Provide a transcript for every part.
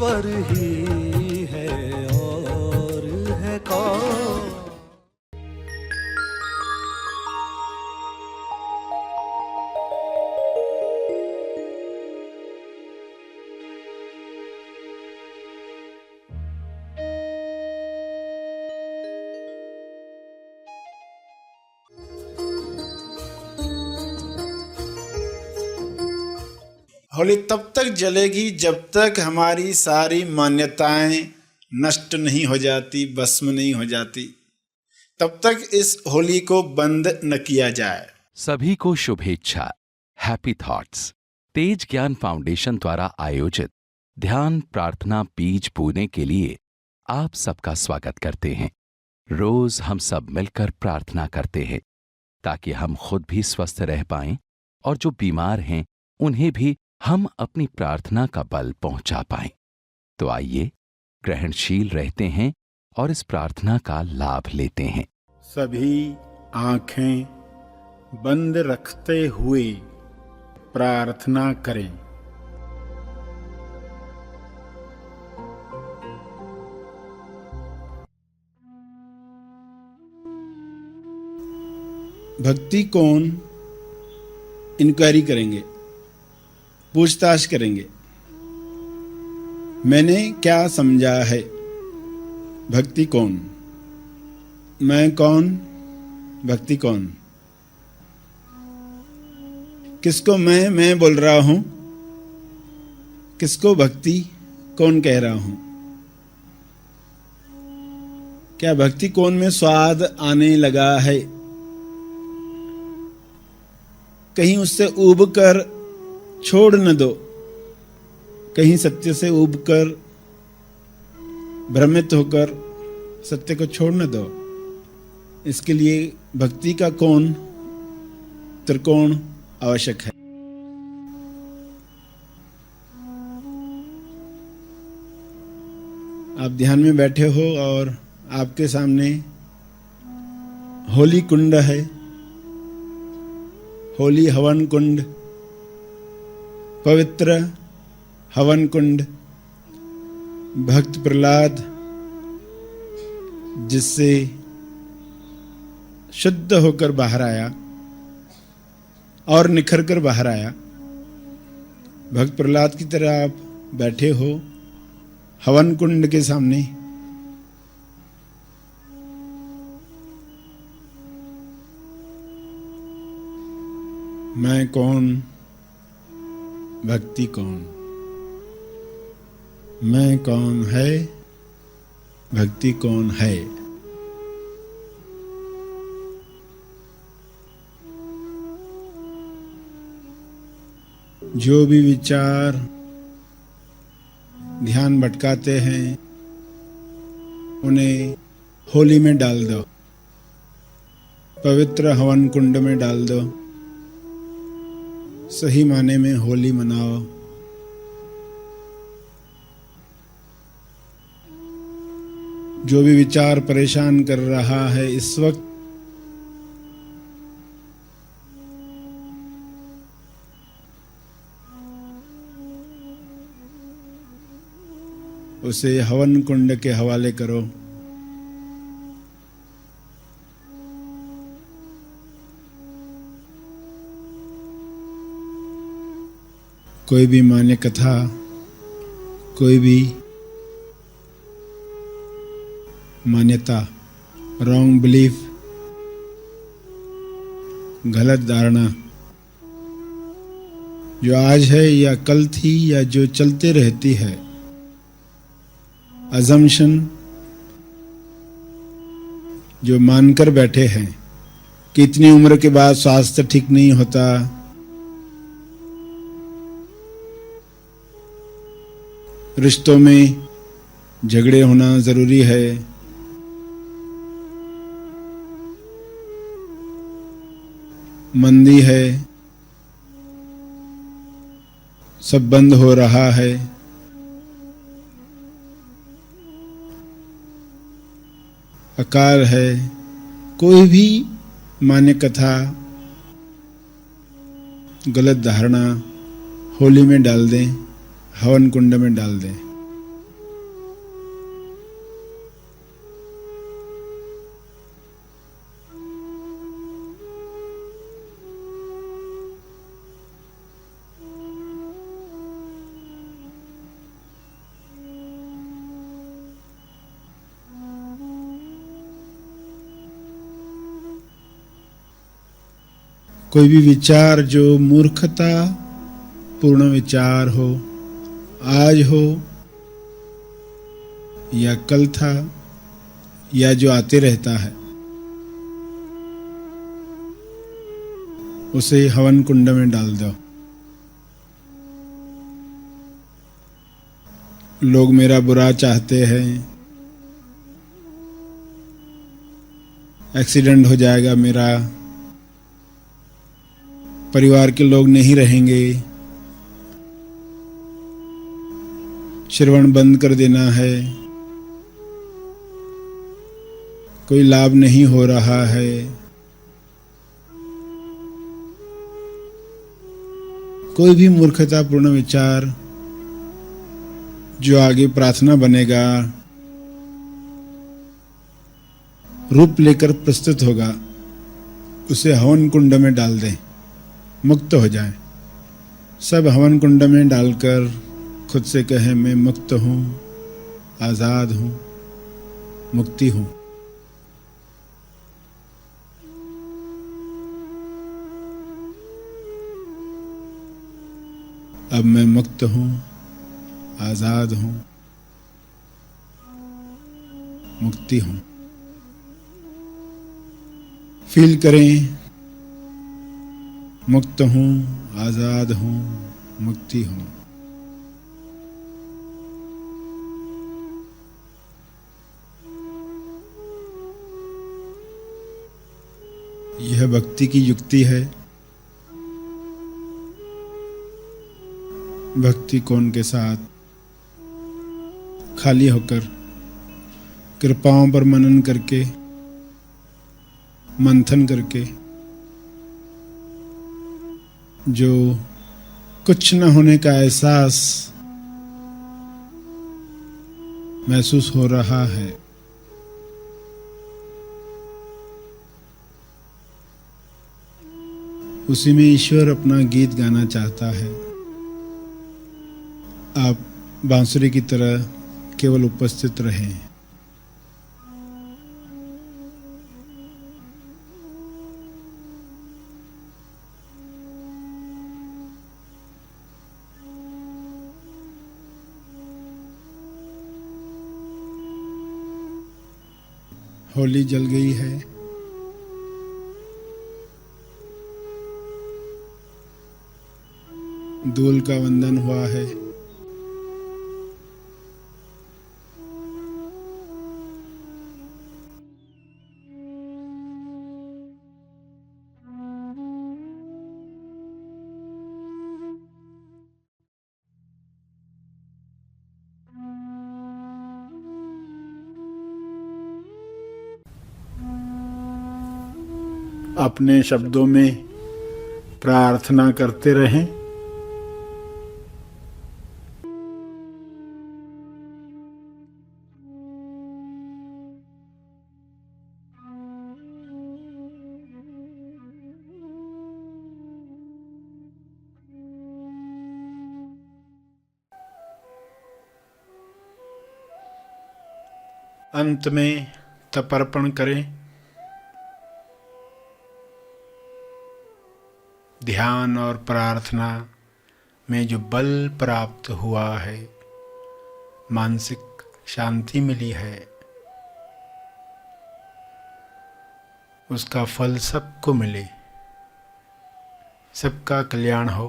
ईश्वर ही है और है कौन। होली तब तक जलेगी जब तक हमारी सारी मान्यताएं नष्ट नहीं हो जाती, भस्म नहीं हो जाती। तब तक इस होली को बंद न किया जाए। सभी को शुभेच्छा। हैप्पी थॉट्स तेज ज्ञान फाउंडेशन द्वारा आयोजित ध्यान प्रार्थना बीज बोने के लिए आप सबका स्वागत करते हैं। रोज हम सब मिलकर प्रार्थना करते हैं ताकि हम खुद भी स्वस्थ रह पाएं और जो बीमार हैं उन्हें भी हम अपनी प्रार्थना का बल पहुंचा पाएं। तो आइए ग्रहणशील रहते हैं और इस प्रार्थना का लाभ लेते हैं। सभी आंखें बंद रखते हुए प्रार्थना करें। भक्ति कौन इंक्वायरी करेंगे, पूछताछ करेंगे। मैंने क्या समझा है? भक्ति कौन? मैं कौन? भक्ति कौन? किसको मैं बोल रहा हूं? किसको भक्ति कौन कह रहा हूं? क्या भक्ति कौन में स्वाद आने लगा है? कहीं उससे ऊब कर छोड़ न दो, कहीं सत्य से ऊब कर भ्रमित होकर सत्य को छोड़ न दो। इसके लिए भक्ति का कौन त्रिकोण आवश्यक है। आप ध्यान में बैठे हो और आपके सामने होली कुंड है, होली हवन कुंड, पवित्र हवन कुंड। भक्त प्रहलाद जिससे शुद्ध होकर बाहर आया और निखर कर बाहर आया, भक्त प्रहलाद की तरह आप बैठे हो हवन कुंड के सामने। मैं कौन? भक्ति कौन? मैं कौन है? भक्ति कौन है? जो भी विचार ध्यान भटकाते हैं उन्हें होली में डाल दो, पवित्र हवन कुंड में डाल दो। सही माने में होली मनाओ। जो भी विचार परेशान कर रहा है इस वक्त, उसे हवन कुंड के हवाले करो। कोई भी मान्य कथा, कोई भी मान्यता, रॉन्ग बिलीफ, गलत धारणा जो आज है या कल थी या जो चलते रहती है, अजम्पशन जो मानकर बैठे हैं कि इतनी उम्र के बाद स्वास्थ्य ठीक नहीं होता, रिश्तों में झगड़े होना जरूरी है, मंदी है, सब बंद हो रहा है, अकाल है। कोई भी मान्य कथा, गलत धारणा होली में डाल दें, हवन कुंड में डाल दें। कोई भी विचार जो मूर्खता पूर्ण विचार हो, आज हो या कल था या जो आते रहता है, उसे हवन कुंड में डाल दो। लोग मेरा बुरा चाहते हैं, एक्सीडेंट हो जाएगा मेरा, परिवार के लोग नहीं रहेंगे, श्रवण बंद कर देना है, कोई लाभ नहीं हो रहा है, कोई भी मूर्खतापूर्ण विचार जो आगे प्रार्थना बनेगा, रूप लेकर प्रस्तुत होगा, उसे हवन कुंड में डाल दें, मुक्त हो जाए। सब हवन कुंड में डालकर खुद से कहें, मैं मुक्त हूँ, आजाद हूँ, मुक्ति हूँ। अब मैं मुक्त हूँ, आजाद हूँ, मुक्ति हूँ। फील करें, मुक्त हूँ, आजाद हूँ, मुक्ति हूँ। यह भक्ति की युक्ति है। भक्ति कोण के साथ खाली होकर कृपाओं पर मनन करके, मंथन करके, जो कुछ न होने का एहसास महसूस हो रहा है, उसी में ईश्वर अपना गीत गाना चाहता है। आप बांसुरी की तरह केवल उपस्थित रहें। होली जल गई है। दूल का वंदन हुआ है। अपने शब्दों में प्रार्थना करते रहें। अंत में तर्पण करें। ध्यान और प्रार्थना में जो बल प्राप्त हुआ है, मानसिक शांति मिली है, उसका फल सबको मिले, सबका कल्याण हो।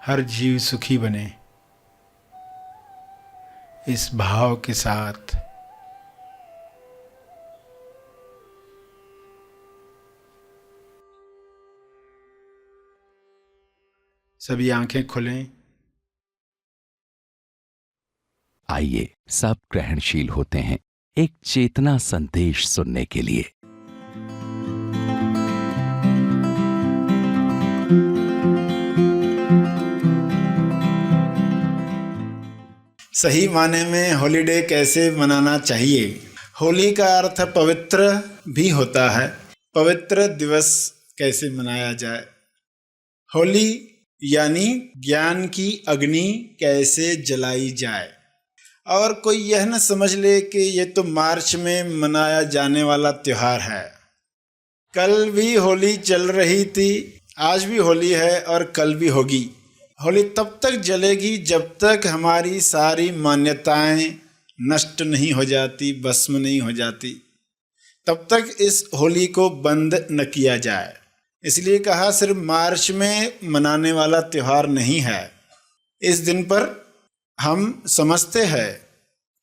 हर जीव सुखी बने, इस भाव के साथ सभी आंखें खुलें। आइए सब ग्रहणशील होते हैं एक चेतना संदेश सुनने के लिए। सही माने में हॉलीडे कैसे मनाना चाहिए? होली का अर्थ पवित्र भी होता है। पवित्र दिवस कैसे मनाया जाए? होली यानी ज्ञान की अग्नि कैसे जलाई जाए? और कोई यह न समझ ले कि ये तो मार्च में मनाया जाने वाला त्योहार है। कल भी होली चल रही थी, आज भी होली है और कल भी होगी। होली तब तक जलेगी जब तक हमारी सारी मान्यताएं नष्ट नहीं हो जाती, भस्म नहीं हो जाती, तब तक इस होली को बंद न किया जाए। इसलिए कहा सिर्फ मार्च में मनाने वाला त्योहार नहीं है। इस दिन पर हम समझते हैं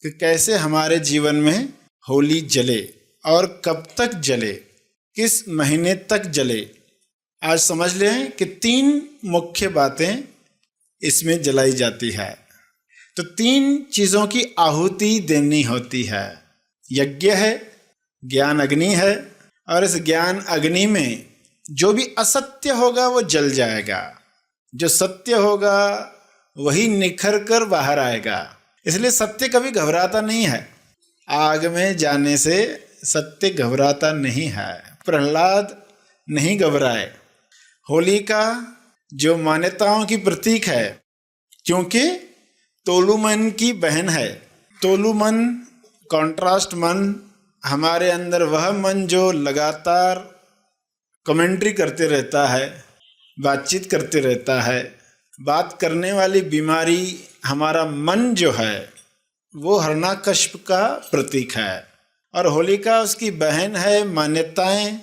कि कैसे हमारे जीवन में होली जले और कब तक जले, किस महीने तक जले। आज समझ लें कि 3 मुख्य बातें इसमें जलाई जाती है। तो 3 चीज़ों की आहुति देनी होती है। यज्ञ है, ज्ञान अग्नि है, और इस ज्ञान अग्नि में जो भी असत्य होगा वो जल जाएगा, जो सत्य होगा वही निखर कर बाहर आएगा। इसलिए सत्य कभी घबराता नहीं है। आग में जाने से सत्य घबराता नहीं है। प्रहलाद नहीं घबराए। होली का जो मान्यताओं की प्रतीक है, क्योंकि तोलुमन की बहन है। तोलुमन, कॉन्ट्रास्ट मन, हमारे अंदर वह मन जो लगातार कमेंट्री करते रहता है, बातचीत करते रहता है। बात करने वाली बीमारी हमारा मन जो है वो हिरण्यकश्यप का प्रतीक है, और होलिका उसकी बहन है। मान्यताएं,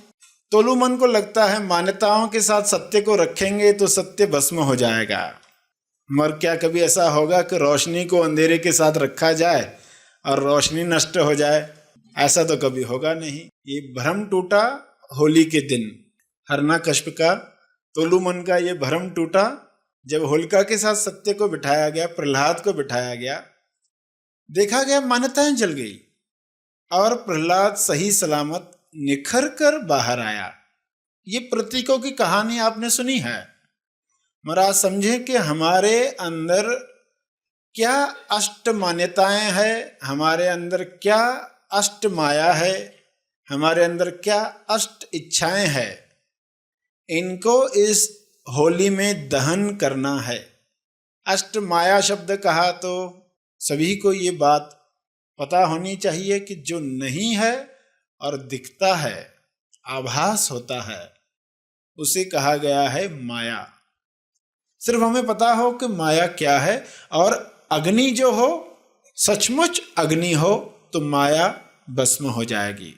तोलुमन को लगता है मान्यताओं के साथ सत्य को रखेंगे तो सत्य भस्म हो जाएगा। मगर क्या कभी ऐसा होगा कि रोशनी को अंधेरे के साथ रखा जाए और रोशनी नष्ट हो जाए? ऐसा तो कभी होगा नहीं। ये भ्रम टूटा होली के दिन। हिरण्यकश्यप का, तोलुमन का ये भ्रम टूटा जब होलिका के साथ सत्य को बिठाया गया, प्रहलाद को बिठाया गया। देखा गया मान्यताएं जल गई और प्रहलाद सही सलामत निखर कर बाहर आया। ये प्रतीकों की कहानी आपने सुनी है। मगर समझें कि हमारे अंदर क्या अष्ट मान्यताएं हैं, हमारे अंदर क्या अष्ट माया है, हमारे अंदर क्या अष्ट इच्छाएं हैं। इनको इस होली में दहन करना है। अष्ट माया शब्द कहा तो सभी को ये बात पता होनी चाहिए कि जो नहीं है और दिखता है, आभास होता है, उसे कहा गया है माया। सिर्फ हमें पता हो कि माया क्या है, और अग्नि जो हो, सचमुच अग्नि हो, तो माया भस्म हो जाएगी।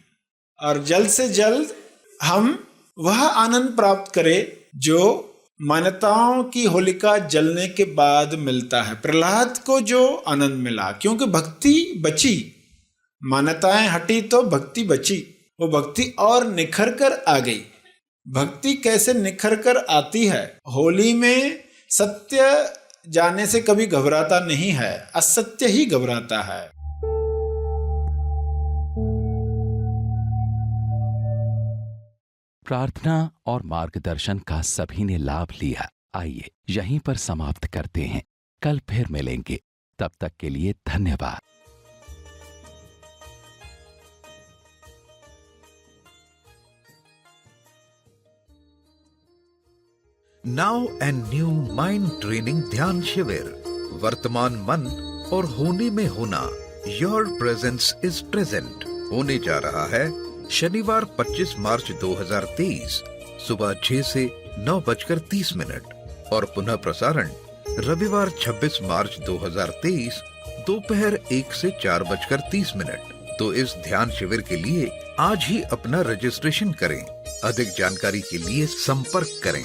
और जल्द से जल्द हम वह आनंद प्राप्त करें जो मान्यताओं की होलिका जलने के बाद मिलता है। प्रहलाद को जो आनंद मिला, क्योंकि भक्ति बची, मान्यताएं हटी तो भक्ति बची। वो भक्ति और निखर कर आ गई। भक्ति कैसे निखर कर आती है? होली में सत्य जाने से कभी घबराता नहीं है, असत्य ही घबराता है। प्रार्थना और मार्गदर्शन का सभी ने लाभ लिया। आइए यहीं पर समाप्त करते हैं। कल फिर मिलेंगे। तब तक के लिए धन्यवाद। Now and new mind training ध्यान शिविर। वर्तमान मन और होने में होना। योर प्रेजेंस इज प्रेजेंट होने जा रहा है शनिवार 25 मार्च 2023 सुबह 6 से 9:30 और पुनः प्रसारण रविवार 26 मार्च 2023 दोपहर 1 से 4:30। तो इस ध्यान शिविर के लिए आज ही अपना रजिस्ट्रेशन करें। अधिक जानकारी के लिए संपर्क करें